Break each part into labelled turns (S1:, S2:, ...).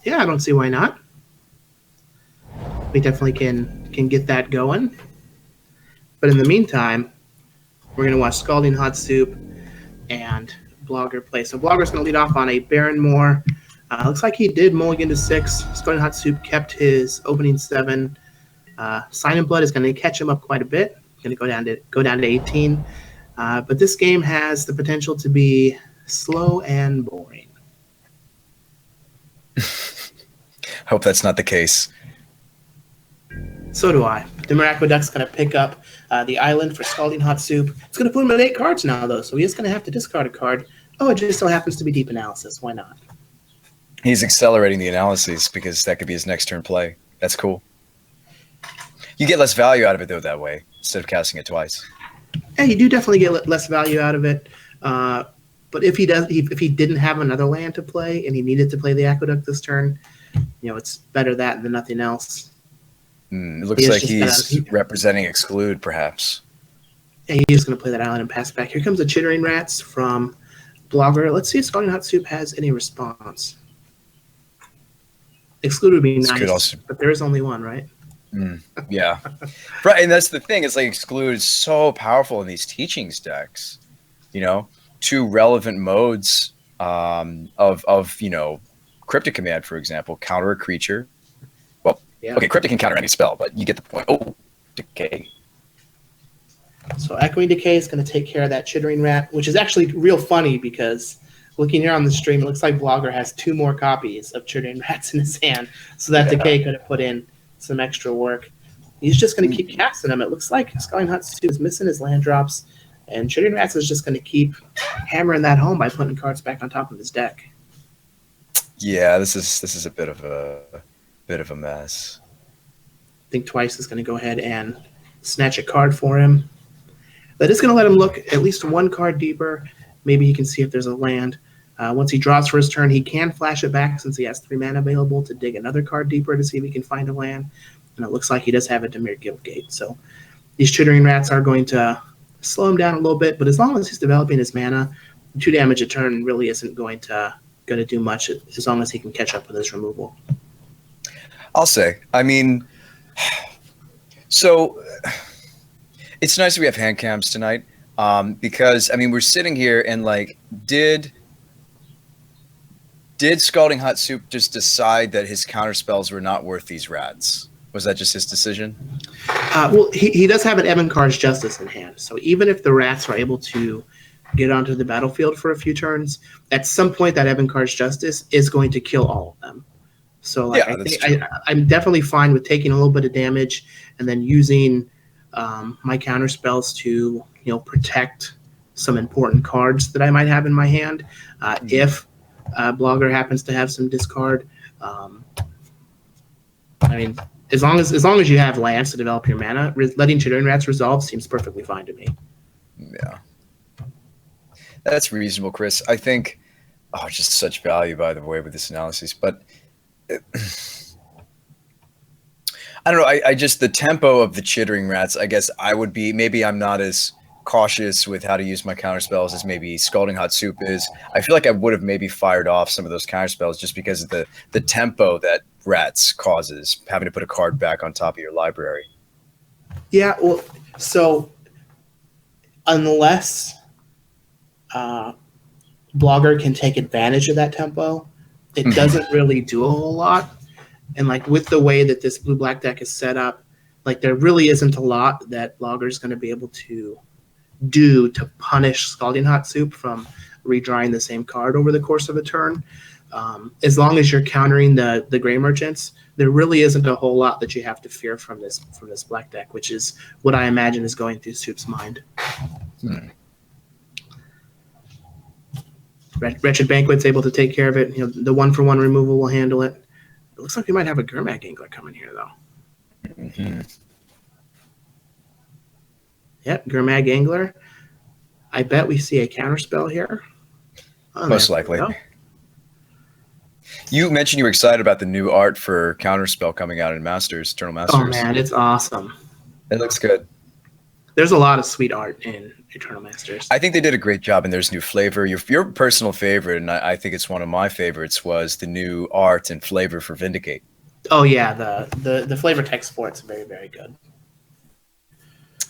S1: Yeah, I don't see why not. We definitely can get that going. But in the meantime, we're going to watch Scalding Hot Soup and Blogger play. So Blogger's going to lead off on a Baron Moore. Looks like he did mulligan to 6. Scalding Hot Soup kept his opening 7. Sign and Blood is going to catch him up quite a bit. Going to go down to 18. But this game has the potential to be slow and boring.
S2: Hope that's not the case.
S1: So do I. The Miraqueduct's going to pick up the island for Scalding Hot Soup. It's going to put him at 8 cards now, though, so he is going to have to discard a card. Oh, it just so happens to be Deep Analysis. Why not?
S2: He's accelerating the analyses because that could be his next turn play. That's cool. You get less value out of it, though, that way, instead of casting it twice.
S1: Yeah, you do definitely get less value out of it. But if he didn't have another land to play and he needed to play the Aqueduct this turn, it's better that than nothing else.
S2: It looks like he's representing Exclude, perhaps.
S1: Yeah, he's going to play that island and pass it back. Here comes the Chittering Rats from Blogger. Let's see if Scalding Hot Soup has any response. Exclude would be nice, but there is only one, right?
S2: Yeah. Right, and that's the thing. It's like Exclude is so powerful in these Teachings decks. 2 relevant modes of Cryptic Command, for example, counter a creature. Well, yeah. Okay, Cryptic can counter any spell, but you get the point. Oh, Decay.
S1: So Echoing Decay is going to take care of that Chittering Rat, which is actually real funny because looking here on the stream, it looks like Blogger has 2 more copies of Chittering Rats in his hand, so that Decay could have put in some extra work. He's just going to keep casting them. It looks like Scalding Hot Soup is missing his land drops, and Chittering Rats is just going to keep hammering that home by putting cards back on top of his deck.
S2: Yeah, this is a bit of a mess.
S1: Think Twice is going to go ahead and snatch a card for him. That is going to let him look at least 1 card deeper. Maybe he can see if there's a land. Once he draws for his turn, he can flash it back since he has 3 mana available to dig another card deeper to see if he can find a land. And it looks like he does have a Dimir Guildgate. So these Chittering Rats are going to slow him down a little bit, but as long as he's developing his mana, 2 damage a turn really isn't going to do much as long as he can catch up with his removal.
S2: I'll say. I mean, so it's nice that we have hand cams tonight because, I mean, we're sitting here and, like, did Scalding Hot Soup just decide that his counter spells were not worth these rats? Was that just his decision?
S1: Well, he does have an Evankar's Justice in hand, so even if the rats are able to get onto the battlefield for a few turns, at some point that Evankar's Justice is going to kill all of them. So like, yeah, I'm definitely fine with taking a little bit of damage and then using my counter spells to protect some important cards that I might have in my hand. If Blogger happens to have some discard, I mean, as long as you have lands to develop your mana, letting Chittering Rats resolve seems perfectly fine to me.
S2: Yeah. That's reasonable, Chris. I think, just such value, by the way, with this analysis. But I don't know. I just, the tempo of the Chittering Rats, I guess I would be, maybe I'm not as cautious with how to use my counter spells as maybe Scalding Hot Soup is. I feel like I would have maybe fired off some of those counter spells just because of the tempo that Rats causes, having to put a card back on top of your library.
S1: Yeah, well, so unless Blogger can take advantage of that tempo, it doesn't really do a whole lot. And like with the way that this blue-black deck is set up, like there really isn't a lot that Blogger is going to be able to do to punish Scalding Hot Soup from redrawing the same card over the course of a turn. As long as you're countering the Gray Merchants, there really isn't a whole lot that you have to fear from this black deck, which is what I imagine is going through Soup's mind. Wretched Banquet's able to take care of it. The 1-for-1 removal will handle it. It looks like we might have a Gurmag Angler coming here, though. Yep, Gurmag Angler. I bet we see a counterspell here.
S2: Most likely. You mentioned you were excited about the new art for counterspell coming out in Eternal Masters.
S1: Oh man, it's awesome.
S2: It looks good.
S1: There's a lot of sweet art in Eternal Masters.
S2: I think they did a great job, and there's new flavor. Your personal favorite, and I think it's one of my favorites, was the new art and flavor for Vindicate.
S1: Oh yeah, the flavor text for it's very, very good.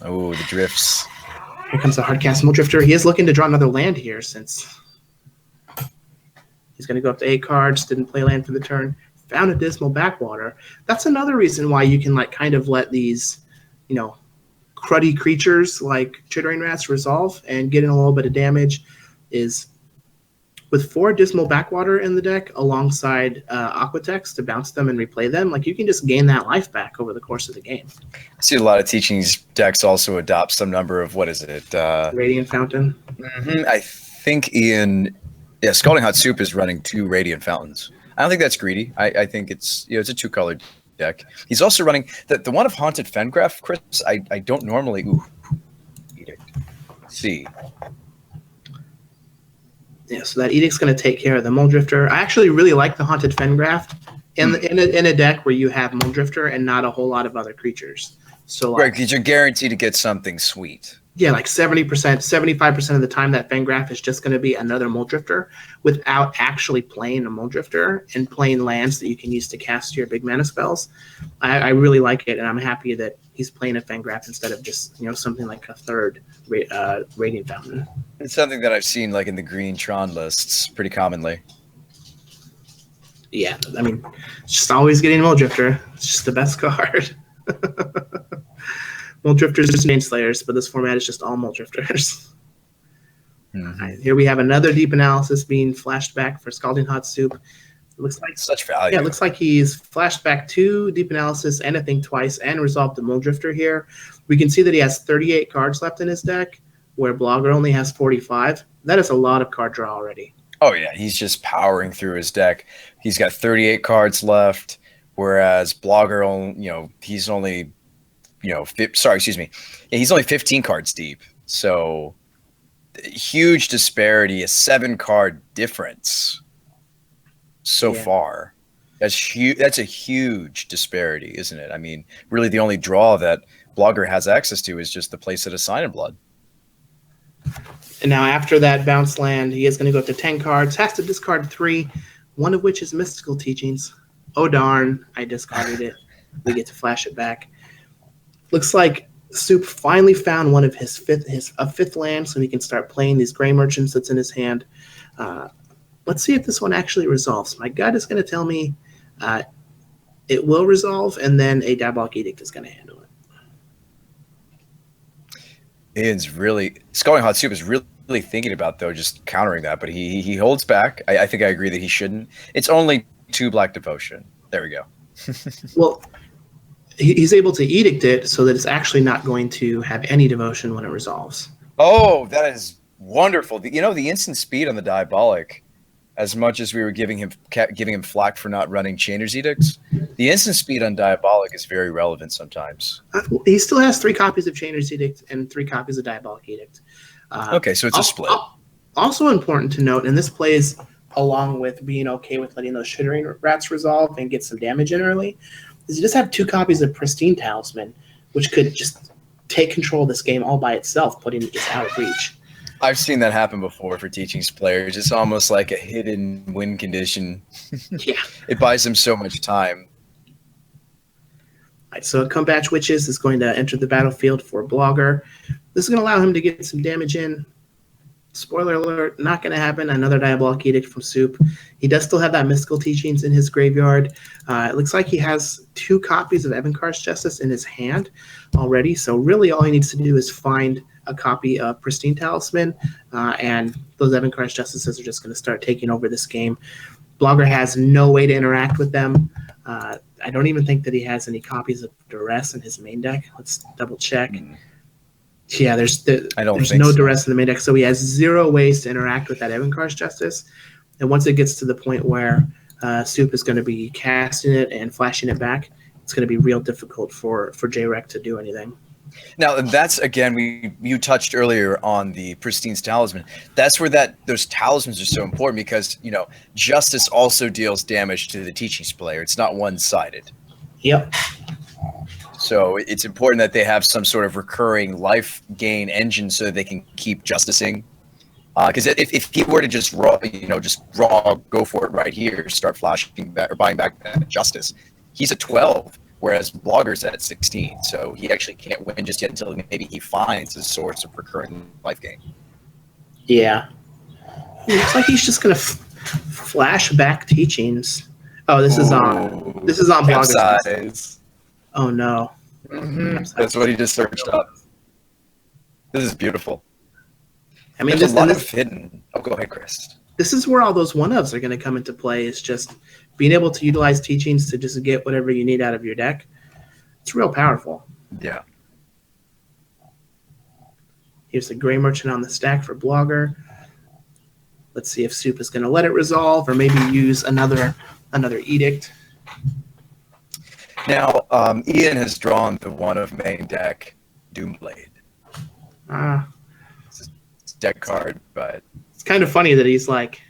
S2: Oh, the drifts.
S1: Here comes the Hardcast Muldrifter. He is looking to draw another land here since he's going to go up to 8 cards. Didn't play land for the turn. Found a Dismal Backwater. That's another reason why you can like kind of let these, you know, cruddy creatures like Chittering Rats resolve and get in a little bit of damage. Is with 4 Dismal Backwater in the deck alongside Aquatex to bounce them and replay them, like you can just gain that life back over the course of the game.
S2: I see a lot of Teachings decks also adopt some number of, what is it?
S1: Radiant Fountain.
S2: I think ScaldingHotSoup is running 2 Radiant Fountains. I don't think that's greedy. I think it's, you know, it's a 2-colored deck. He's also running the one of Haunted Fengraf, Chris. I don't normally Edict. See.
S1: Yeah, so that Edict's going to take care of the Muldrifter. I actually really like the Haunted Fengraf in a deck where you have Muldrifter and not a whole lot of other creatures. So
S2: right, because you're guaranteed to get something sweet.
S1: Yeah, like 70%, 75% of the time that Fengraf is just going to be another Muldrifter without actually playing a Muldrifter and playing lands that you can use to cast your big mana spells. I really like it, and I'm happy that he's playing a Fengraf instead of just, you know, something like a third Radiant Fountain.
S2: It's something that I've seen like in the green Tron lists pretty commonly.
S1: Yeah, I mean, it's just always getting Muldrifter. It's just the best card. Muldrifters are Mainslayers, but this format is just all Muldrifters.
S2: Mm-hmm.
S1: Right, here we have another deep analysis being flashed back for ScaldingHotSoup. It looks like
S2: such value.
S1: Yeah, it looks like he's flashed back 2 deep analysis and a thing twice and resolved the Muldrifter here. We can see that he has 38 cards left in his deck, where Blogger only has 45. That is a lot of card draw already.
S2: Oh yeah, he's just powering through his deck. He's got 38 cards left, whereas Blogger, he's only, he's only 15 cards deep. So huge disparity, a 7-card difference so far. That's huge. That's a huge disparity, isn't it? I mean, really, the only draw that Blogger has access to is just the place at a Sign in Blood.
S1: And now after that bounce land, he is going to go up to 10 cards, has to discard 3, one of which is Mystical Teachings. Oh, darn. I discarded it. We get to flash it back. Looks like Soup finally found one of his fifth land, so he can start playing these Gray Merchants that's in his hand. Let's see if this one actually resolves. My gut is going to tell me it will resolve, and then a Diabolic Edict is going to handle it.
S2: ScaldingHotSoup is really thinking about, though, just countering that, but he holds back. I think I agree that he shouldn't. It's only 2 Black Devotion. There we go.
S1: Well, he's able to edict it so that it's actually not going to have any devotion when it resolves.
S2: Oh, that is wonderful. The instant speed on the Diabolic, as much as we were giving him flack for not running Chainer's Edicts, the instant speed on Diabolic is very relevant sometimes.
S1: He still has 3 copies of Chainer's Edict and 3 copies of Diabolic Edict.
S2: Okay, so it's a split.
S1: Also important to note, and this plays along with being okay with letting those Chittering Rats resolve and get some damage in early, is you just have 2 copies of Pristine Talisman, which could just take control of this game all by itself, putting it just out of reach.
S2: I've seen that happen before for Teachings players. It's almost like a hidden win condition.
S1: Yeah.
S2: It buys them so much time.
S1: All right, so Comebatch Witches is going to enter the battlefield for Blogger. This is going to allow him to get some damage in. Spoiler alert, not going to happen. Another Diabolic Edict from Soup. He does still have that Mystical Teachings in his graveyard. It looks like he has 2 copies of Evankar's Justice in his hand already. So really all he needs to do is find a copy of Pristine Talisman, and those Evankar's Justices are just going to start taking over this game. Blogger has no way to interact with them. I don't even think that he has any copies of Duress in his main deck. Let's double check. Yeah, there's no Duress in the main deck, so he has 0 ways to interact with that Evankar's Justice. And once it gets to the point where Soup is going to be casting it and flashing it back, it's going to be real difficult for J-Rec to do anything.
S2: Now, that's, again, you touched earlier on the Pristine's Talisman. That's where those talismans are so important because, Justice also deals damage to the Teachings player. It's not one-sided.
S1: Yep.
S2: So it's important that they have some sort of recurring life gain engine so that they can keep justicing. Because if he were to just raw go for it right here, start flashing back or buying back that justice, he's at 12, whereas Blogger's at 16. So he actually can't win just yet until maybe he finds a source of recurring life gain.
S1: Yeah. It looks like he's just gonna flash back teachings. Oh, this is on Blogger's.
S2: Capsize.
S1: Oh no.
S2: That's what he just searched up. This is beautiful.
S1: I mean,
S2: there's a lot of hidden. Oh, go ahead, Chris.
S1: This is where all those one-ofs are going to come into play. Is just being able to utilize teachings to just get whatever you need out of your deck. It's real powerful.
S2: Yeah.
S1: Here's the Gray Merchant on the stack for Blogger. Let's see if Soup is going to let it resolve or maybe use another edict.
S2: Now, Ian has drawn the one of main deck Doomblade. It's a deck card, but
S1: it's kind of funny that he's like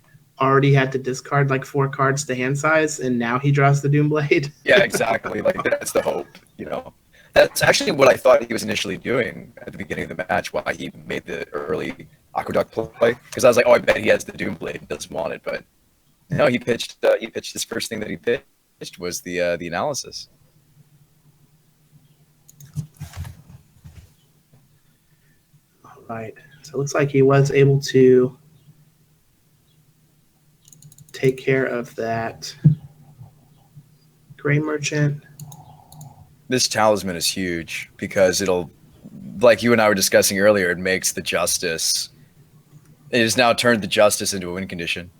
S1: already had to discard like 4 cards to hand size, and now he draws the Doomblade.
S2: Yeah, exactly. Like that's the hope, you know. That's actually what I thought he was initially doing at the beginning of the match. Why he made the early Aqueduct play, because I was like, oh, I bet he has the Doomblade, doesn't want it, but no, he pitched. This first thing that he pitched was the analysis.
S1: All right. So it looks like he was able to take care of that Gray Merchant.
S2: This talisman is huge because it'll, like you and I were discussing earlier, it makes the Justice. It has now turned the Justice into a win condition.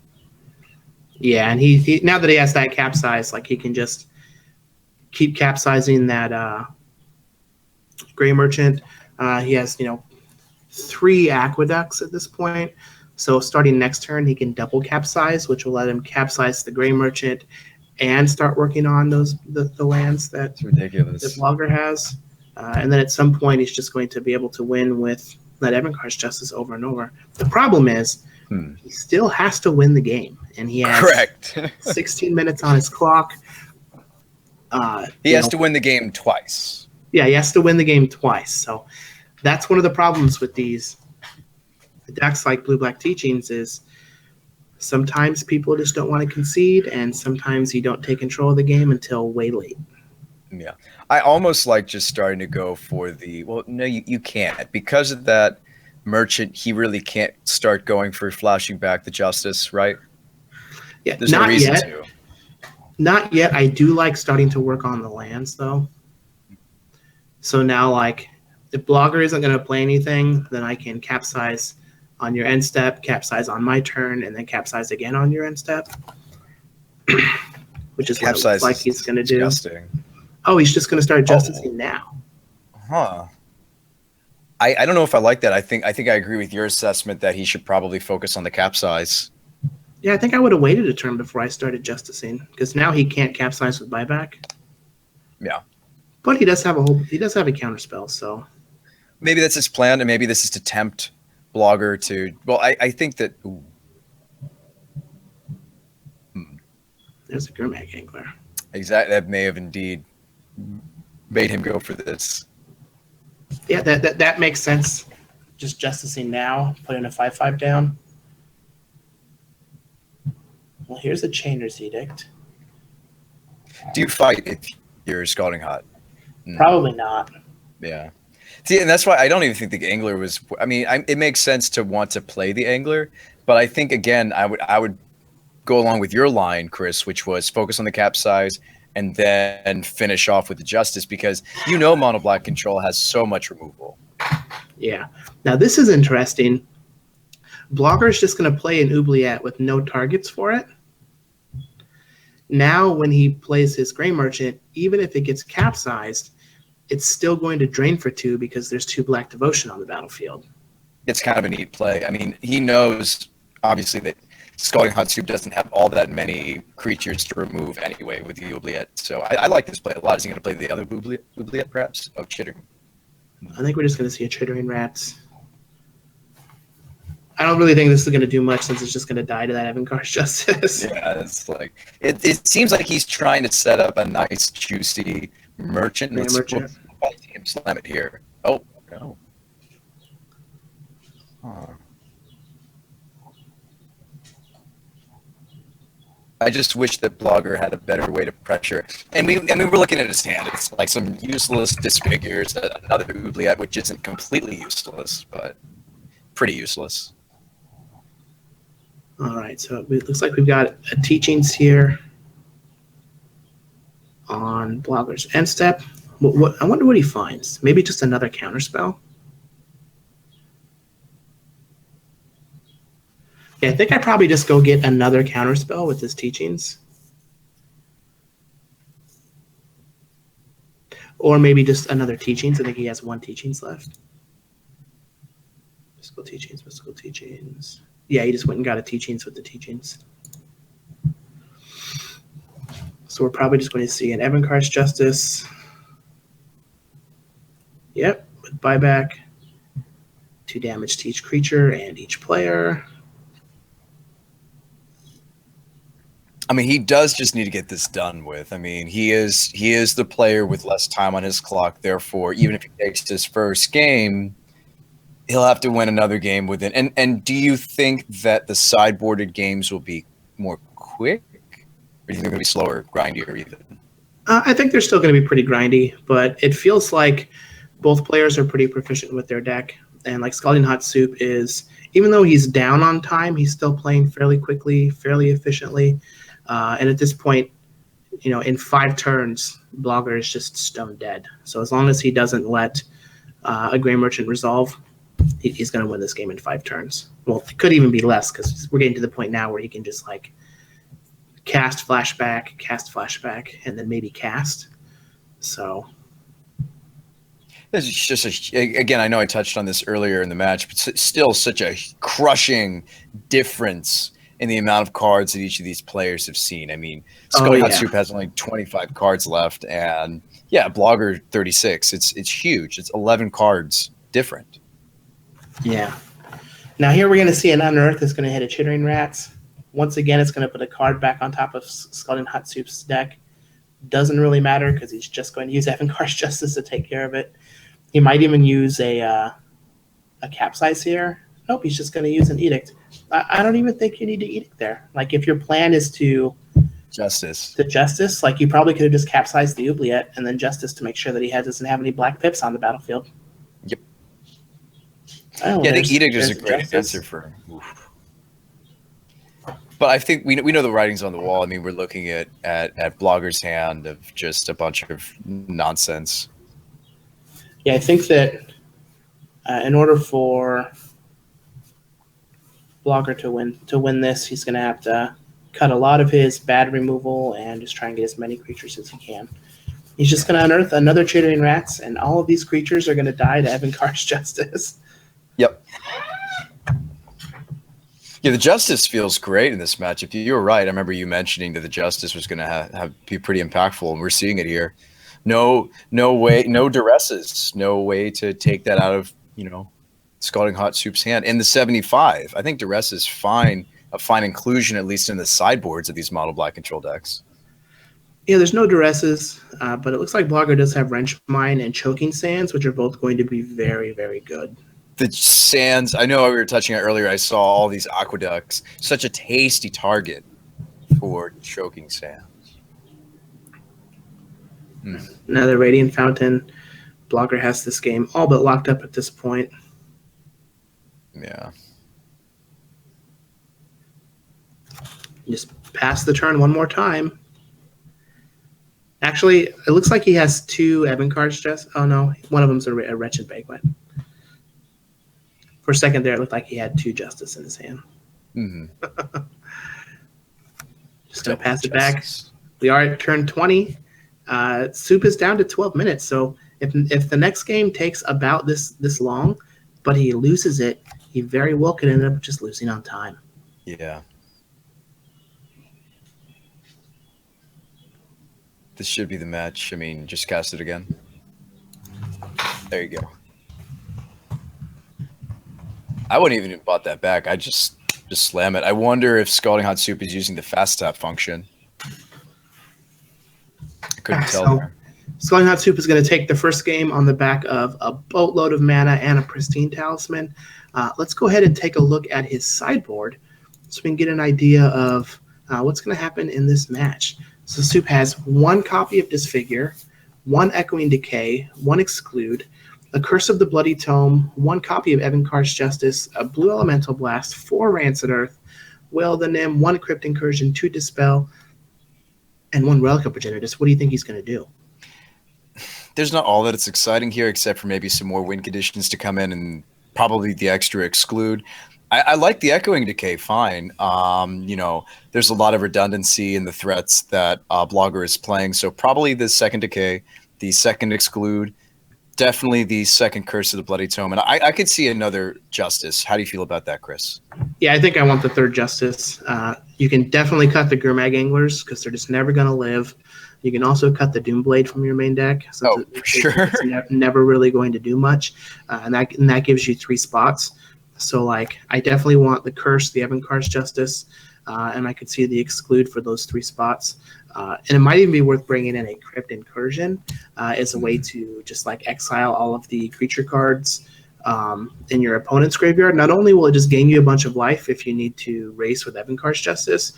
S1: Yeah, and he now that he has that capsize, like he can just keep capsizing that Gray Merchant. He has 3 aqueducts at this point. So starting next turn, he can double capsize, which will let him capsize the Gray Merchant and start working on the lands that
S2: ridiculous.
S1: that Blogger has. And then at some point, he's just going to be able to win with that Evankar's Justice over and over. The problem is he still has to win the game, and he has
S2: correct
S1: 16 minutes on his clock.
S2: He has to win the game twice.
S1: Yeah, he has to win the game twice. So that's one of the problems with these decks like Blue-Black Teachings is sometimes people just don't want to concede, and sometimes you don't take control of the game until way late.
S2: Yeah. I almost like just starting to go for the, well, no, you can't. Because of that Merchant, he really can't start going for flashing back the Justice, right?
S1: Yeah,
S2: there's no reason to.
S1: Not yet. I do like starting to work on the lands, though. So now, like, if Blogger isn't going to play anything, then I can capsize on your end step, capsize on my turn, and then capsize again on your end step. Which is what it looks like he's going to do. Oh, he's just going to start justicing now.
S2: Huh. I don't know if I like that. I think I agree with your assessment that he should probably focus on the capsize.
S1: Yeah, I think I would have waited a turn before I started justicing, because now he can't capsize with buyback.
S2: Yeah.
S1: But he does have a counter spell, so
S2: maybe that's his plan, and maybe this is to tempt Blogger to. Well, I think that.
S1: There's a Gurmag Angler.
S2: Exactly, that may have indeed made him go for this.
S1: Yeah, that makes sense. Just justicing now, putting a 5/5 down. Well, here's a Chainer's Edict.
S2: Do you fight if you're Scalding Hot?
S1: Probably not.
S2: Yeah. See, and that's why I don't even think the Angler was. I mean, it makes sense to want to play the Angler, but I think again, I would go along with your line, Chris, which was focus on the capsize and then finish off with the Justice, because Mono Black Control has so much removal.
S1: Yeah. Now this is interesting. Blogger's just going to play an Oubliette with no targets for it. Now when he plays his Gray Merchant, even if it gets capsized, it's still going to drain for 2 because there's 2 Black Devotion on the battlefield.
S2: It's kind of a neat play. I mean, he knows, obviously, that ScaldingHotSoup doesn't have all that many creatures to remove anyway with the Oubliette. So I like this play a lot. Is he going to play the other Oubliette, perhaps? Oh, Chittering.
S1: I think we're just going to see a Chittering Rats. I don't really think this is going to do much since it's just going to die to that Evankar's Justice.
S2: Yeah, it's like it seems like he's trying to set up a nice, juicy Merchant.
S1: Grand Merchant.
S2: Let's see him slam it here. Oh, no. Huh. I just wish that Blogger had a better way to pressure. And we're looking at his hand. It's like some useless disfigures, another oubliette, which isn't completely useless, but pretty useless.
S1: All right, so it looks like we've got teachings here on Blogger's end step. I wonder what he finds. Maybe just another counterspell. Yeah, I think I'd probably just go get another counterspell with his teachings. Or maybe just another teachings. I think he has one teachings left. Mystical teachings, mystical teachings. Yeah, he just went and got a teachings with the teachings. So we're probably just going to see an Evankar's Justice. Yep, with buyback. 2 damage to each creature and each player.
S2: I mean, he does just need to get this done with. I mean, he is the player with less time on his clock. Therefore, even if he takes his first game, he'll have to win another game within. And do you think that the sideboarded games will be more quick, or do you think they're going to be slower, grindier even?
S1: I think they're still going to be pretty grindy, but it feels like both players are pretty proficient with their deck. And like ScaldingHotSoup is, even though he's down on time, he's still playing fairly quickly, fairly efficiently. And at this point, you know, in 5 turns, Blogger is just stone dead. So as long as he doesn't let a Grand Merchant resolve, he's going to win this game in 5 turns. Well, it could even be less because we're getting to the point now where he can just like cast flashback, and then maybe cast. So
S2: This is just again, I know I touched on this earlier in the match, but still such a crushing difference in the amount of cards that each of these players have seen. I mean, ScaldingHotSoup has only 25 cards left, and yeah, Blogger 36. It's huge. It's 11 cards different.
S1: Yeah. Now here we're going to see an Unearth is going to hit a Chittering Rats. Once again, it's going to put a card back on top of ScaldingHotSoup's deck. Doesn't really matter because he's just going to use Evankar's Justice to take care of it. He might even use a Capsize here. Nope, he's just going to use an Edict. I don't even think you need to Edict there. Like, if your plan is to
S2: Justice,
S1: like, you probably could have just capsized the Oubliette and then Justice to make sure that he doesn't have any black pips on the battlefield.
S2: Yep.
S1: I
S2: think Edict is a great answer for. Oof. But I think we know the writing's on the wall. I mean, we're looking at Blogger's hand of just a bunch of nonsense.
S1: Yeah, I think that in order for Blogger to win this, he's going to have to cut a lot of his bad removal and just try and get as many creatures as he can. He's just going to unearth another Chittering Rats, and all of these creatures are going to die to Evankar's Justice.
S2: Yep. Yeah, the Justice feels great in this matchup. You were right. I remember you mentioning that the Justice was going to be pretty impactful, and we're seeing it here. No way, no duresses, no way to take that out of, ScaldingHotSoup's hand. In the 75, I think duress is fine, a fine inclusion, at least in the sideboards of these mono black control decks.
S1: Yeah, there's no duresses, but it looks like Blogger does have Wrench Mine and Choking Sands, which are both going to be very, very good.
S2: The Sands, I know we were touching on earlier, I saw all these Aqueducts. Such a tasty target for Choking Sands.
S1: Another Radiant Fountain. Blogger has this game all but locked up at this point.
S2: Yeah.
S1: Just pass the turn one more time. Actually, it looks like he has 2 Evankar's Justice. Oh, no. One of them's a Wretched Banquet. For a second there, it looked like he had 2 Justice in his hand.
S2: Mm-hmm.
S1: Just going to pass it back. We are at turn 20. Soup is down to 12 minutes, so if the next game takes about this long, but he loses it, he very well could end up just losing on time.
S2: Yeah. This should be the match. I mean, just cast it again. There you go. I wouldn't even have bought that back. I just slam it. I wonder if ScaldingHotSoup is using the fast tap function. I couldn't tell there.
S1: Scalding Hot Soup is going to take the first game on the back of a boatload of mana and a pristine talisman. Let's go ahead and take a look at his sideboard so we can get an idea of what's going to happen in this match. So Soup has 1 copy of Disfigure, 1 Echoing Decay, 1 Exclude, a Curse of the Bloody Tome, 1 copy of Evankar's Justice, a Blue Elemental Blast, 4 Rancid Earth, Wail of the Nim, 1 Crypt Incursion, 2 Dispel, and 1 Relic of Progenitus. What do you think he's going to do?
S2: There's not all that it's exciting here, except for maybe some more win conditions to come in and probably the extra Exclude. I like the Echoing Decay fine. There's a lot of redundancy in the threats that Blogger is playing, so probably the second Decay, the second Exclude, definitely the second Curse of the Bloody Tome, and I could see another Justice. How do you feel about that, Chris?
S1: Yeah, I think I want the third Justice. You can definitely cut the Gurmag Anglers because they're just never going to live. You can also cut the Doomblade from your main deck.
S2: For sure.
S1: It's never really going to do much, and that gives you 3 spots. So, I definitely want the Curse, the Evankar's Justice, and I could see the Exclude for those 3 spots. And it might even be worth bringing in a Crypt Incursion as a way to just, exile all of the creature cards in your opponent's graveyard. Not only will it just gain you a bunch of life if you need to race with Evankar's Justice,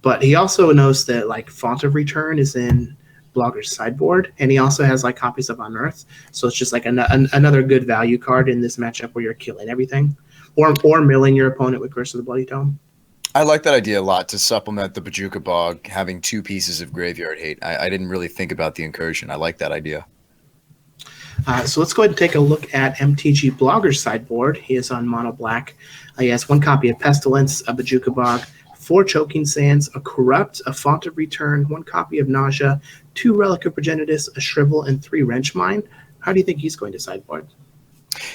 S1: but he also knows that Font of Return is in Blogger's sideboard, and he also has copies of Unearth. So it's just another good value card in this matchup where you're killing everything, or milling your opponent with Curse of the Bloody Tome.
S2: I like that idea a lot to supplement the Bojuka Bog having 2 pieces of graveyard hate. I didn't really think about the Incursion. I like that idea.
S1: So let's go ahead and take a look at MTG Blogger's sideboard. He is on mono black. He has 1 copy of Pestilence, a Bojuka Bog, 4 Choking Sands, a Corrupt, a Font of Return, 1 copy of Nausea, 2 Relic of Progenitus, a Shrivel, and 3 Wrench Mine. How do you think he's going to sideboard?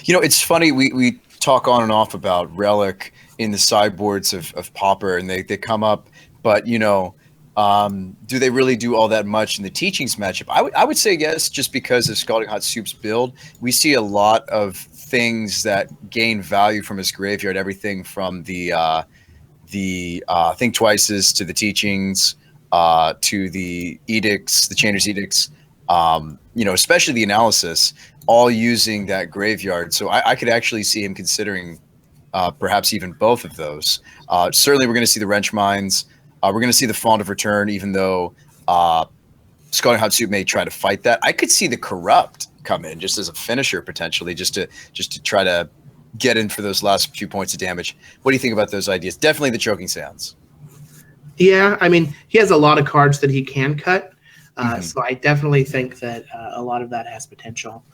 S2: It's funny. We talk on and off about Relic in the sideboards of Pauper, and they come up, but do they really do all that much in the Teachings matchup? I would say yes, just because of ScaldingHotSoup's build. We see a lot of things that gain value from his graveyard, everything from the Think Twices to the Teachings to the Edicts, the Chainer's Edicts, especially the Analysis, all using that graveyard. So I could actually see him considering perhaps even both of those. Certainly we're going to see the Wrench Mines. We're going to see the Font of Return, even though ScaldingHotSoup may try to fight that. I could see the Corrupt come in just as a finisher potentially, just to try to get in for those last few points of damage. What do you think about those ideas? Definitely the Choking Sands.
S1: Yeah, I mean, he has a lot of cards that he can cut, so I definitely think that a lot of that has potential.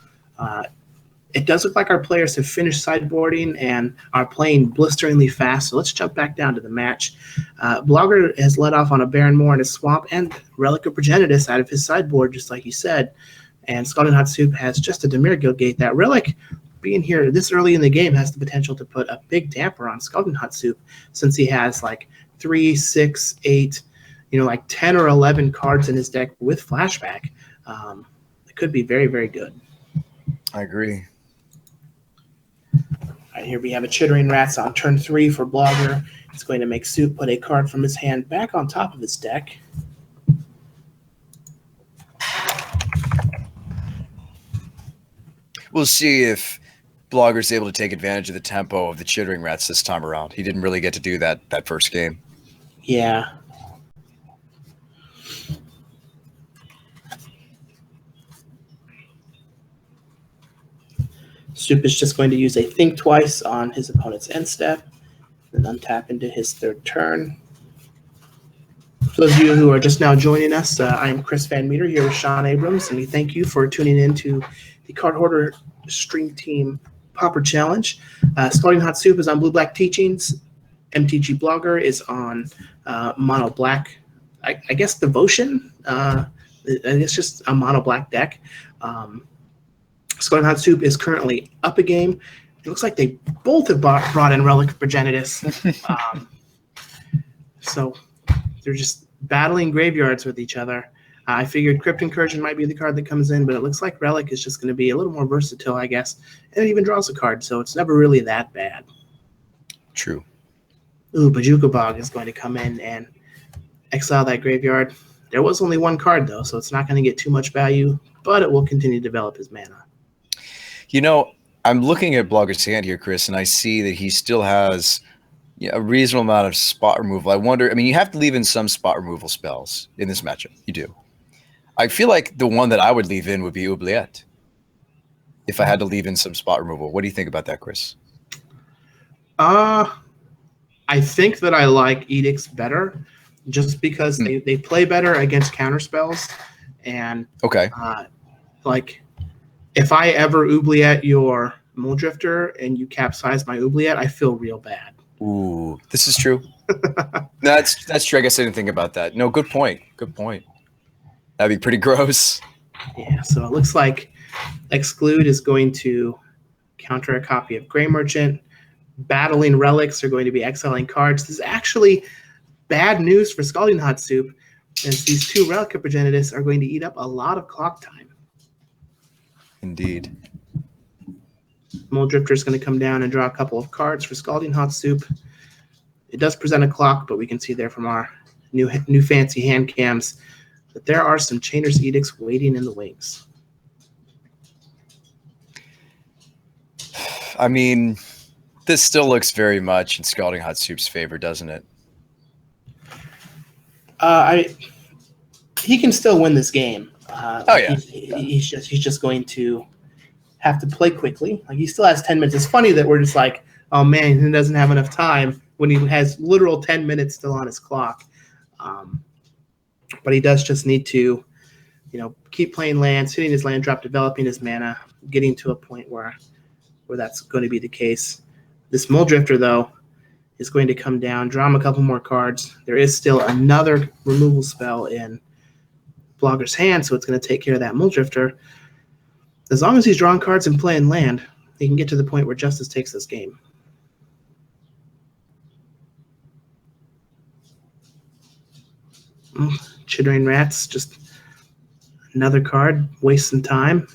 S1: It does look like our players have finished sideboarding and are playing blisteringly fast, so let's jump back down to the match. Blogger has led off on a Barren Moor and a Swamp and Relic of Progenitus out of his sideboard, just like you said, and ScaldingHotSoup has just a Dimir Guildgate. That Relic, being here this early in the game, has the potential to put a big damper on ScaldingHotSoup, since he has 3, 6, 8, 10 or 11 cards in his deck with Flashback. It could be very, very good.
S2: I agree.
S1: All right, here we have a Chittering Rats on turn 3 for Blogger. It's going to make Soup put a card from his hand back on top of his deck.
S2: We'll see if Blogger's able to take advantage of the tempo of the Chittering Rats this time around. He didn't really get to do that first game.
S1: Yeah. Soup is just going to use a Think Twice on his opponent's end step, then untap into his 3rd turn. For those of you who are just now joining us, I am Chris Van Meter here with Sean Abrams, and we thank you for tuning in to the Cardhoarder Stream Team Pauper Challenge. ScaldingHotSoup is on Blue-Black Teachings. MTG Blogger is on Mono Black. I guess Devotion. It's just a Mono Black deck. ScaldingHotSoup is currently up a game. It looks like they both have brought in Relic of Progenitus. So they're just battling graveyards with each other. I figured Crypt Incursion might be the card that comes in, but it looks like Relic is just going to be a little more versatile, I guess. And it even draws a card, so it's never really that bad.
S2: True.
S1: Ooh, Bojuka Bog is going to come in and exile that graveyard. There was only one card, though, so it's not going to get too much value, but it will continue to develop his mana.
S2: You know, I'm looking at Blogger's hand here, Chris, and I see that he still has a reasonable amount of spot removal. I wonder, I mean, you have to leave in some spot removal spells in this matchup. You do. I feel like the one that I would leave in would be Oubliette if I had to leave in some spot removal. What do you think about that, Chris?
S1: I think that I like Edicts better just because they play better against counter spells. And
S2: okay,
S1: like if I ever Oubliette your Muldrifter and you capsize my Oubliette, I feel real bad.
S2: Ooh, this is true. That's true. I guess I didn't think about that. No, good point. Good point. That'd be pretty gross.
S1: Yeah, so it looks like Exclude is going to counter a copy of Grey Merchant. Battling Relics are going to be exiling cards. This is actually bad news for ScaldingHotSoup, as these two Relic of Progenitus are going to eat up a lot of clock time.
S2: Indeed.
S1: Muldrifter is going to come down and draw a couple of cards for ScaldingHotSoup. It does present a clock, but we can see there from our new fancy hand cams that there are some Chainer's Edicts waiting in the wings.
S2: I mean, this still looks very much in ScaldingHotSoup's favor, doesn't it?
S1: He can still win this game.
S2: Yeah.
S1: He's just going to have to play quickly. Like, he still has 10 minutes. It's funny that we're just like, oh man, he doesn't have enough time when he has literal 10 minutes still on his clock. But he does just need to, keep playing lands, hitting his land drop, developing his mana, getting to a point where that's going to be the case. This Muldrifter, though, is going to come down, draw him a couple more cards. There is still another removal spell in Blogger's hand, so it's going to take care of that Muldrifter. As long as he's drawing cards and playing land, he can get to the point where Justice takes this game. Chittering Rats, just another card, wasting time.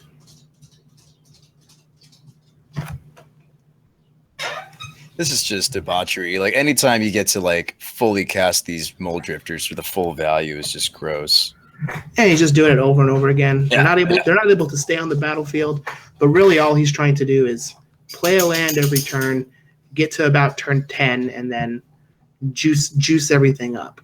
S2: This is just debauchery. Like, anytime you get to like fully cast these Muldrifters for the full value is just gross.
S1: And he's just doing it over and over again. They're not able to stay on the battlefield, but really all he's trying to do is play a land every turn, get to about turn 10, and then juice everything up.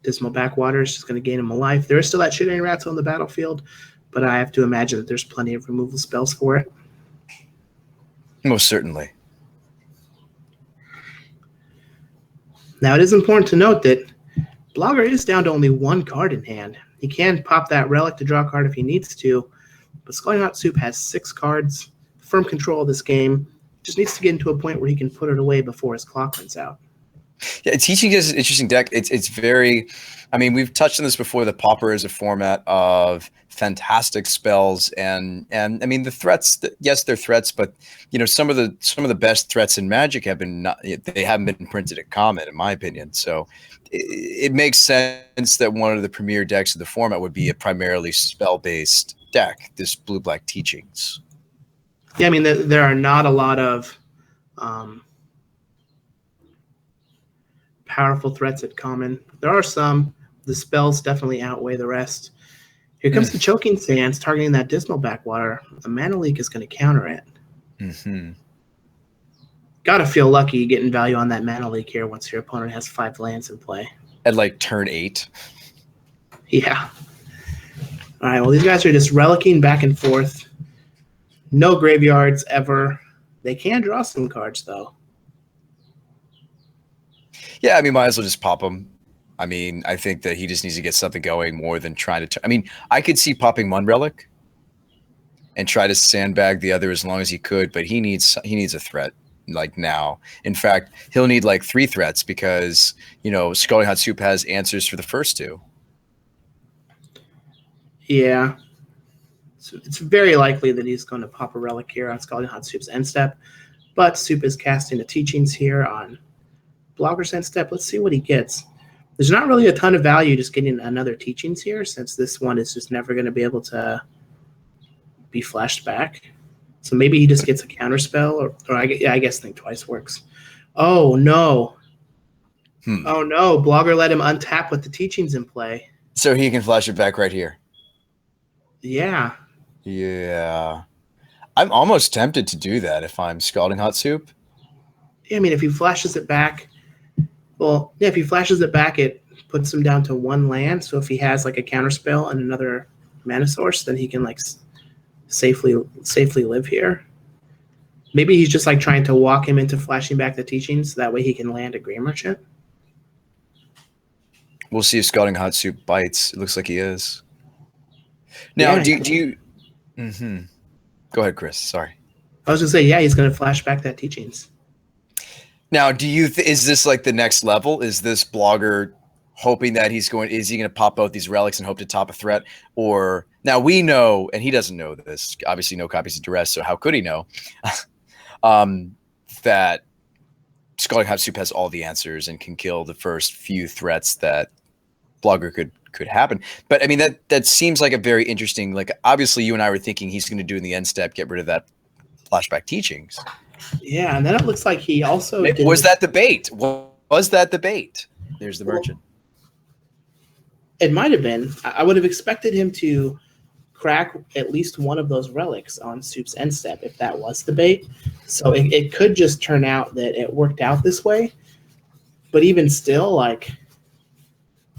S1: Dismal Backwater is just going to gain him a life. There is still that Chittering Rats on the battlefield, but I have to imagine that there's plenty of removal spells for it.
S2: Most certainly.
S1: Now, it is important to note that Blogger is down to only one card in hand. He can pop that Relic to draw a card if he needs to, but ScaldingHotSoup has 6 cards, firm control of this game. Just needs to get into a point where he can put it away before his clock runs out.
S2: Yeah, Teaching is an interesting deck. It's very, I mean, we've touched on this before. The Pauper is a format of fantastic spells, and I mean the threats. Yes, they're threats, but some of the best threats in Magic haven't been printed at Common, in my opinion. So it makes sense that one of the premier decks of the format would be a primarily spell-based deck. This Blue-Black Teachings.
S1: Yeah, I mean there are not a lot of powerful threats at Common. There are some. The spells definitely outweigh the rest. Here comes the Choking Sands, targeting that Dismal Backwater. The Mana Leak is going to counter it.
S2: Mm-hmm.
S1: Gotta feel lucky getting value on that Mana Leak here once your opponent has 5 lands in play.
S2: At like turn 8.
S1: Yeah. All right, well, these guys are just relicking back and forth. No graveyards ever. They can draw some cards, though.
S2: Yeah, I mean, might as well just pop them. I mean, I think that he just needs to get something going more than trying to. I mean, I could see popping one Relic and try to sandbag the other as long as he could, but he needs a threat like now. In fact, he'll need like 3 threats because ScaldingHotSoup has answers for the first 2.
S1: Yeah, so it's very likely that he's going to pop a Relic here on ScaldingHotSoup's end step, but Soup is casting the Teachings here on Blogger's end step. Let's see what he gets. There's not really a ton of value just getting another Teachings here, since this one is just never going to be able to be flashed back. So maybe he just gets a counter spell, or I guess Think Twice works. Oh, no. Oh no, Blogger let him untap with the teachings in play.
S2: So he can flash it back right here.
S1: Yeah.
S2: Yeah. I'm almost tempted to do that if I'm ScaldingHotSoup.
S1: I mean, if he flashes it back, well, yeah, if he flashes it back, it puts him down to 1 land. So if he has like a counterspell and another mana source, then he can like safely live here. Maybe he's just like trying to walk him into flashing back the teachings. So that way he can land a Grey Merchant.
S2: We'll see if ScaldingHotSoup bites. It looks like he is. Now,
S1: Yeah,
S2: do you? Mm-hmm. Go ahead, Chris. Sorry.
S1: I was gonna say, yeah, he's gonna flash back that teachings.
S2: Now, do you? Is this like the next level? Is this Blogger hoping that he's going? Is he going to pop both these relics and hope to top a threat? Or now we know, and he doesn't know this. Obviously, no copies of duress. So how could he know that ScaldingHotSoup has all the answers and can kill the first few threats that Blogger could happen? But I mean, that seems like a very interesting. Like obviously, you and I were thinking he's going to do in the end step, get rid of that flashback teachings.
S1: Yeah, and then it looks like he also
S2: was that the bait? Was that the bait? There's the merchant.
S1: It might have been. I would have expected him to crack at least one of those relics on Soup's end step if that was the bait. So it could just turn out that it worked out this way. But even still, like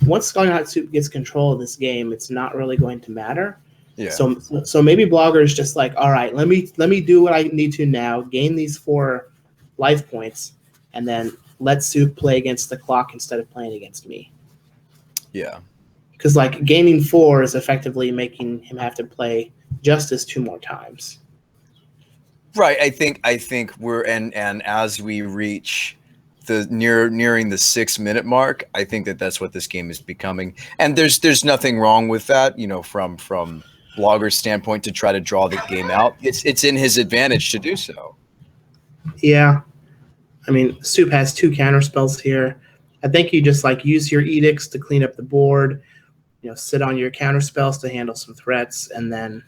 S1: once ScaldingHotSoup gets control of this game, it's not really going to matter.
S2: Yeah.
S1: So maybe Blogger is just like, all right, let me do what I need to now, gain these 4 life points, and then let Soup play against the clock instead of playing against me.
S2: Yeah.
S1: Because like gaining 4 is effectively making him have to play Justice 2 more times.
S2: Right. I think we're and as we reach the nearing the 6-minute mark, I think that's what this game is becoming. And there's nothing wrong with that, you know, from Blogger's standpoint to try to draw the game out. It's in his advantage to do so.
S1: Yeah. I mean, Soup has 2 counter spells here. I think you just like use your edicts to clean up the board, you know, sit on your counter spells to handle some threats, and then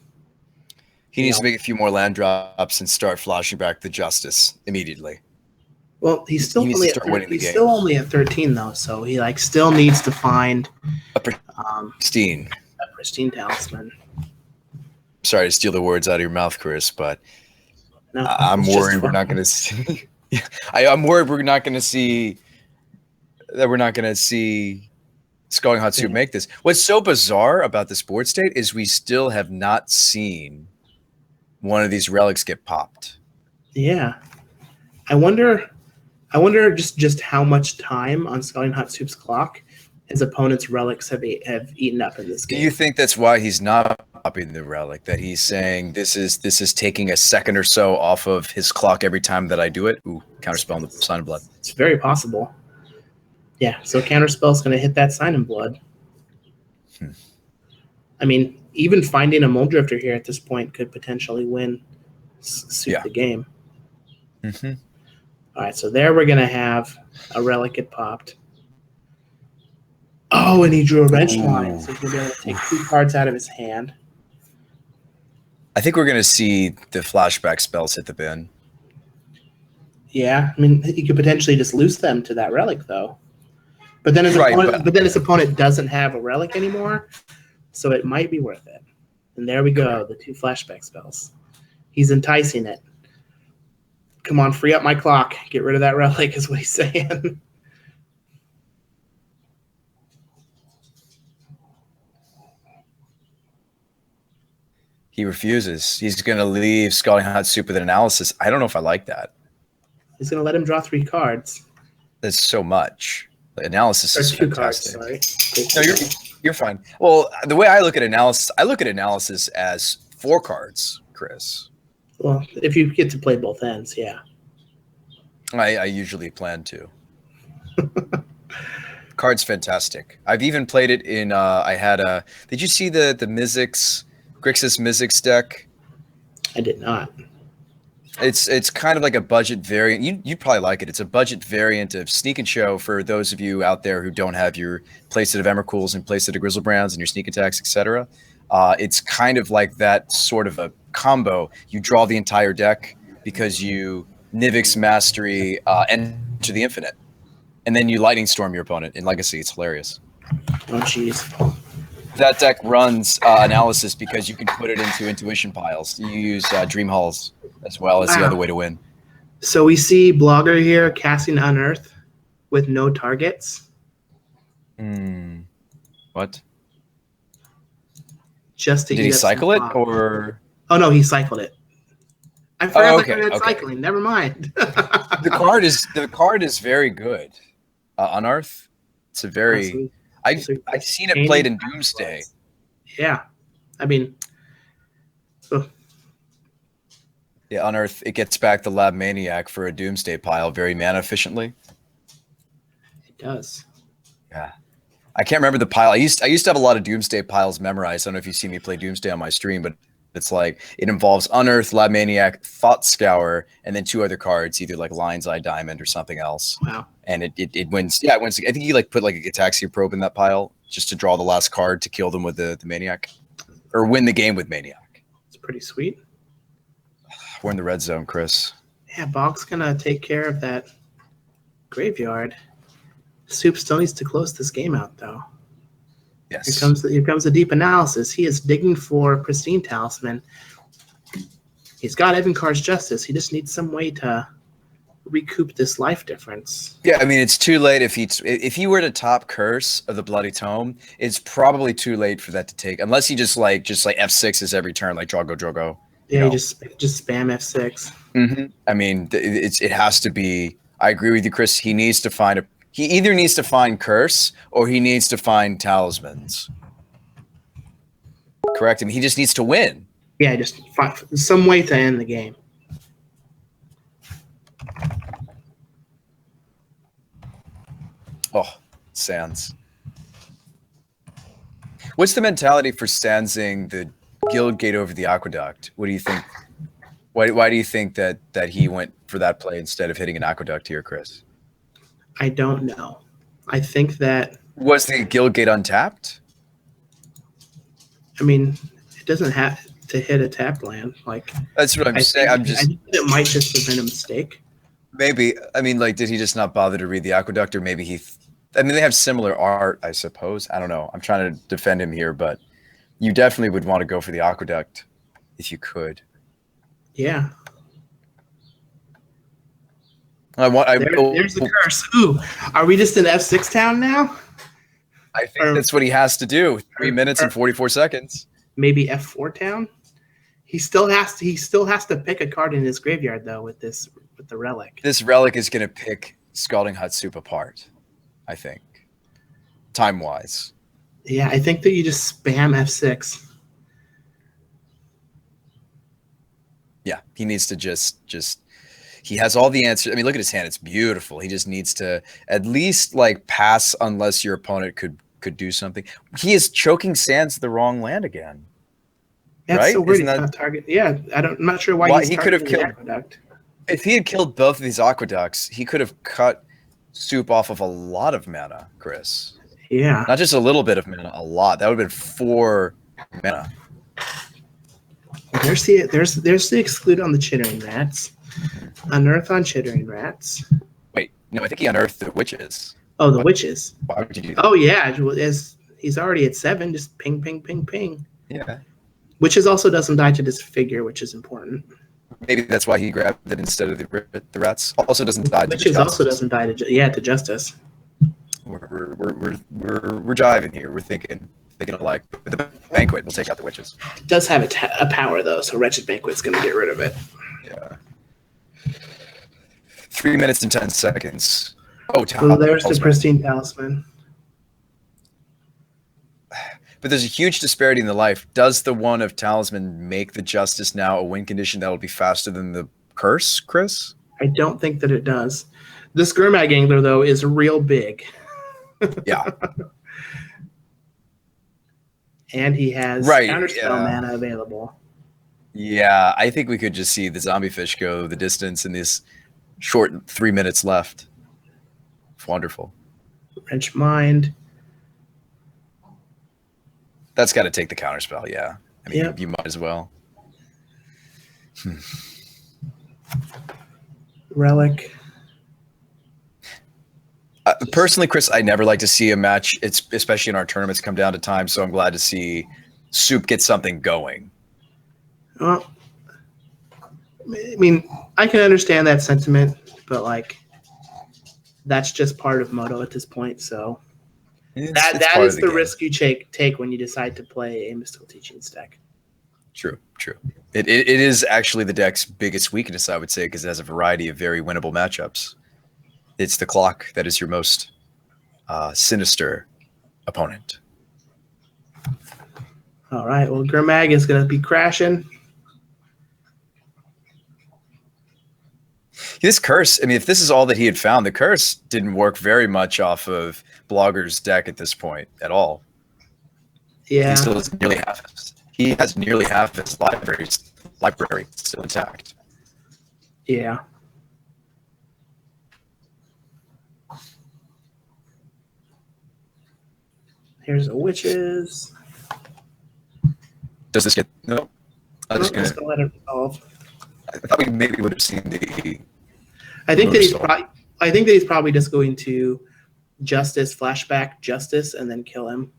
S2: he needs to make a few more land drops and start flashing back the Justice immediately.
S1: Well, he's still only at 13 though, so he like still needs to find
S2: a pristine
S1: talisman.
S2: Sorry to steal the words out of your mouth, Chris, but
S1: no,
S2: I'm worried we're not going to see. I'm worried we're not going to see ScaldingHotSoup make this. What's so bizarre about this board state is we still have not seen one of these relics get popped.
S1: Yeah, I wonder just how much time on ScaldingHotSoup's clock his opponent's relics have eaten up in this game.
S2: Do you think that's why he's not popping the relic? That he's saying this is taking a second or so off of his clock every time that I do it? Ooh, counterspell on the Sign of Blood.
S1: It's very possible. Yeah, so counterspell's going to hit that Sign in Blood. I mean, even finding a Muldrifter here at this point could potentially win Soup the game.
S2: Mm-hmm.
S1: All right, so there we're going to have a relic get popped. Oh, and he drew a wrench line, so he's going to be able to take 2 cards out of his hand.
S2: I think we're going to see the flashback spells hit the bin.
S1: Yeah, I mean, he could potentially just lose them to that relic, though. But then his opponent doesn't have a relic anymore, so it might be worth it. And there we go, the 2 flashback spells. He's enticing it. Come on, free up my clock. Get rid of that relic is what he's saying.
S2: He refuses. He's going to leave ScaldingHotSoup with an analysis. I don't know if I like that.
S1: He's going to let him draw 3 cards.
S2: That's so much. The analysis is
S1: 2 fantastic. Cards, sorry.
S2: No, you're fine. Well, the way I look at analysis as 4 cards, Chris.
S1: Well, if you get to play both ends, yeah.
S2: I usually plan to. Card's fantastic. I've even played it in. Did you see the Mizzix Grixis Mizzix deck?
S1: I did not.
S2: It's kind of like a budget variant. You'd probably like it. It's a budget variant of Sneak and Show for those of you out there who don't have your playset of Emrakul's and playset of Grizzlebrands and your sneak attacks, etc. It's kind of like that sort of a combo. You draw the entire deck because you Nivix Mastery Enter the Infinite. And then you lightning storm your opponent in Legacy. It's hilarious.
S1: Oh, jeez.
S2: That deck runs analysis because you can put it into intuition piles. You use dream halls as well as the other way to win.
S1: So we see Blogger here casting Unearth with no targets.
S2: What?
S1: Just to
S2: Did he cycle it or?
S1: Oh no, he cycled it. I forgot
S2: okay,
S1: that cycling. Never mind.
S2: The card is very good. Unearth. It's a very. I've seen it played in Doomsday.
S1: Yeah, I mean.
S2: Yeah, Unearth. It gets back the Lab Maniac for a Doomsday pile very mana efficiently.
S1: It does.
S2: Yeah. I can't remember the pile. I used to have a lot of Doomsday piles memorized. I don't know if you've seen me play Doomsday on my stream, but it's like it involves Unearth, Lab Maniac, Thought Scour, and then 2 other cards, either like Lion's Eye Diamond or something else.
S1: Wow.
S2: And it wins. Yeah, it wins. I think you like put like a Gataxia Probe in that pile just to draw the last card to kill them with the Maniac. Or win the game with Maniac.
S1: It's pretty sweet.
S2: We're in the red zone, Chris.
S1: Yeah, Bog's gonna take care of that graveyard. Soup still needs to close this game out, though.
S2: Yes.
S1: Here comes the deep analysis. He is digging for Pristine Talisman. He's got Evankar's Justice. He just needs some way to recoup this life difference.
S2: Yeah, I mean, it's too late if he were to top Curse of the Bloody Tome. It's probably too late for that to take, unless he just like F6s every turn, like Drogo.
S1: Yeah, you just spam F6.
S2: Mm-hmm. I mean, it has to be. I agree with you, Chris. He either needs to find Curse or he needs to find Talismans. Correct, and he just needs to win.
S1: Yeah, just find some way to end the game.
S2: Oh, Sans. What's the mentality for Sansing the Guild Gate over the Aqueduct? What do you think? Why do you think that he went for that play instead of hitting an Aqueduct here, Chris?
S1: I don't know. I think that...
S2: Was the Guild Gate untapped?
S1: I mean, it doesn't have to hit a tap land. Like,
S2: that's what I'm saying. I think
S1: it might just have been a mistake.
S2: Maybe. I mean, like, did he just not bother to read the Aqueduct, or maybe I mean, they have similar art, I suppose. I don't know. I'm trying to defend him here, but you definitely would want to go for the Aqueduct if you could.
S1: Yeah.
S2: There's
S1: the Curse. Ooh, are we just in F6 town now?
S2: I think that's what he has to do. 3 minutes and 44 seconds.
S1: Maybe F4 town. He still has to pick a card in his graveyard though with the relic.
S2: This relic is going to pick ScaldingHotSoup apart, I think, time-wise.
S1: Yeah, I think that you just spam F6.
S2: Yeah, he needs to just he has all the answers. I mean, look at his hand; it's beautiful. He just needs to at least like pass, unless your opponent could do something. He is choking Sans the wrong land again.
S1: That's
S2: right?
S1: so weird. He's not target. Yeah, I'm not sure why
S2: he could have killed.
S1: Aqueduct.
S2: If he had killed both of these aqueducts, he could have cut Soup off of a lot of mana, Chris.
S1: Yeah,
S2: not just a little bit of mana, a lot. That would have been 4 mana.
S1: There's the exclude on the Chittering Rats. Unearth on Chittering Rats.
S2: Wait, no, I think he unearthed the Witches.
S1: Oh, the Witches.
S2: Why would you do that?
S1: Oh, yeah. As he's already at 7, just ping, ping, ping, ping.
S2: Yeah.
S1: Witches also doesn't die to disfigure, which is important.
S2: Maybe that's why he grabbed it instead of the Rats. Also doesn't die to
S1: Witches also doesn't die to Justice.
S2: We're jiving here. We're thinking alike. With the Banquet, we'll take out the Witches.
S1: It does have a power, though, so Wretched Banquet's going to get rid of it.
S2: Yeah. 3 minutes and 10 seconds. Oh,
S1: so there's the Pristine Talisman.
S2: But there's a huge disparity in the life. Does the one of Talisman make the Justice now a win condition that will be faster than the Curse, Chris?
S1: I don't think that it does. The Skirmag Angler, though, is real big.
S2: Yeah.
S1: And he has counterspell mana available.
S2: Yeah, I think we could just see the Zombie Fish go the distance in this short 3 minutes left. It's wonderful.
S1: Wrench Mind.
S2: That's got to take the counterspell, yeah. I mean, you might as well.
S1: Relic.
S2: Personally, Chris, I never like to see a match, it's especially in our tournaments, come down to time. So I'm glad to see Soup get something going.
S1: Well, I mean, I can understand that sentiment, but like, that's just part of Moto at this point. So that is the risk you take when you decide to play a Mystical Teachings deck.
S2: True. It is actually the deck's biggest weakness, I would say, because it has a variety of very winnable matchups. It's the clock that is your most sinister opponent.
S1: All right. Well, Grimag is going to be crashing.
S2: This curse, I mean, if this is all that he had found, the curse didn't work very much off of Blogger's deck at this point at all.
S1: Yeah.
S2: He has nearly half his library still intact.
S1: Yeah. Here's a witches.
S2: Does this get no? I'm just
S1: gonna let it resolve.
S2: I thought we maybe would have seen the.
S1: I think that he's probably just going to Justice, flashback Justice, and then kill him.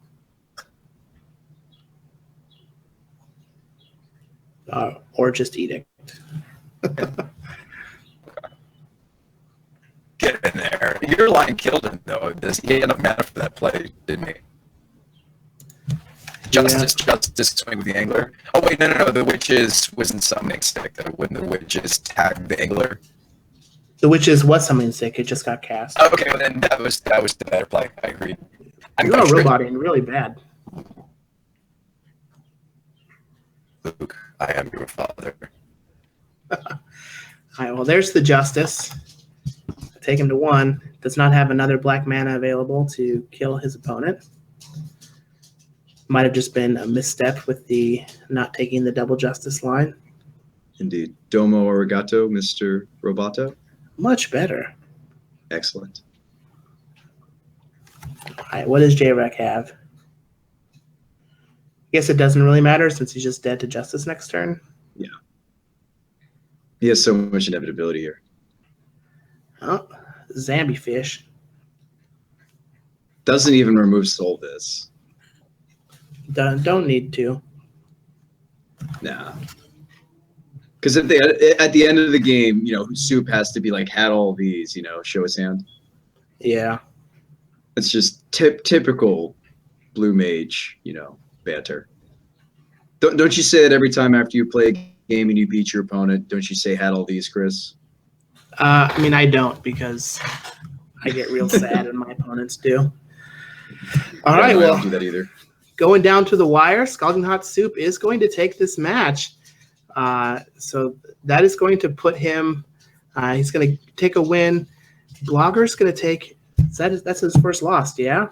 S1: Or just Edict.
S2: Get in there. Your line killed him, though. He had enough mana for that play, didn't he? Justice swing with the Angler. Oh, wait, no. The Witches was in summoning stick, though. When the Witches tagged the Angler.
S1: The Witches was summoning stick. It just got cast.
S2: Oh, okay, well, then that was the better play. I agree.
S1: You are roboting really bad.
S2: Luke, I am your father.
S1: All right, well, there's the Justice. Take him to 1. Does not have another black mana available to kill his opponent. Might have just been a misstep with the not taking the double Justice line.
S3: Indeed. Domo arigato, Mr. Roboto.
S1: Much better.
S3: Excellent.
S1: All right, what does J-Rec have? I guess it doesn't really matter since he's just dead to Justice next turn.
S3: Yeah. He has so much inevitability here.
S1: Oh, Zambi Fish.
S3: Doesn't even remove Soul this.
S1: Don't need to.
S3: Nah. Because at the end of the game, Soup has to be like, had all these, show his hand.
S1: Yeah.
S3: It's just typical blue mage, banter. Don't you say that every time after you play a game and you beat your opponent? Don't you say had all these, Chris?
S1: I mean, I don't because I get real sad when my opponents do. All right, well,
S3: I don't do that either.
S1: Going down to the wire, ScaldingHotSoup is going to take this match. So that is going to put him. He's going to take a win. Blogger's going to take. That's his first loss. Yeah.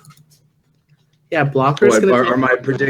S1: Yeah, Blogger's going to.
S3: Are my predictions